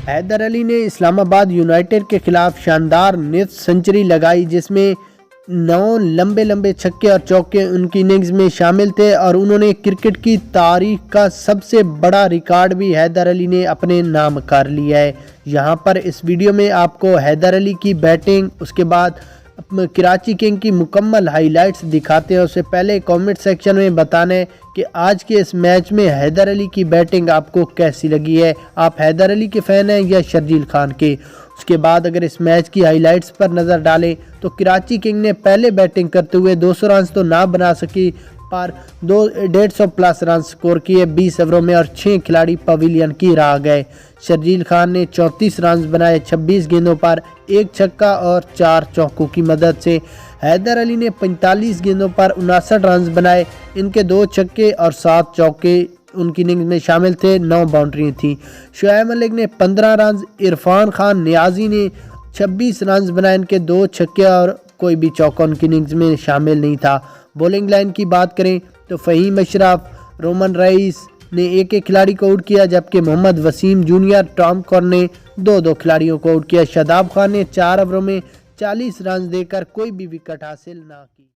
حیدر علی نے اسلام آباد یونائٹڈ کے خلاف شاندار نصف سنچری لگائی، جس میں 9 لمبے چھکے اور چوکے ان کی اننگز میں شامل تھے، اور انہوں نے کرکٹ کی تاریخ کا سب سے بڑا ریکارڈ بھی حیدر علی نے اپنے نام کر لیا ہے۔ یہاں پر اس ویڈیو میں آپ کو حیدر علی کی بیٹنگ، اس کے بعد کراچی کنگ کی مکمل ہائی لائٹس دکھاتے ہیں۔ اس سے پہلے کامنٹ سیکشن میں بتانا ہے کہ آج کے اس میچ میں حیدر علی کی بیٹنگ آپ کو کیسی لگی ہے، آپ حیدر علی کے فین ہیں یا شرجیل خان کے۔ اس کے بعد اگر اس میچ کی ہائی لائٹس پر نظر ڈالیں تو کراچی کنگ نے پہلے بیٹنگ کرتے ہوئے 200 رنز تو نہ بنا سکی، پر 150 پلس رنز سکور کیے 20 اووروں میں، اور 6 کھلاڑی پویلین کی راہ گئے۔ شرجیل خان نے 34 رنز بنائے 26 گیندوں پر، 1 چھکا اور 4 چوکوں کی مدد سے۔ حیدر علی نے 45 گیندوں پر 59 رنز بنائے، ان کے 2 چھکے اور 7 چوکے ان کی اننگز میں شامل تھے، 9 باؤنڈری تھیں۔ شعیب ملک نے 15 رنز، عرفان خان نیازی نے 26 رنز بنائے، ان کے 2 چھکے اور کوئی بھی چوکا ان کی اننگز میں شامل نہیں تھا۔ بولنگ لائن کی بات کریں تو فہیم اشرف، رومن رئیس نے ایک کھلاڑی کو آؤٹ کیا، جبکہ محمد وسیم جونیئر، ٹام کرن نے 2 کھلاڑیوں کو آؤٹ کیا۔ شاداب خان نے 4 اووروں میں 40 رنز دے کر کوئی بھی وکٹ حاصل نہ کی۔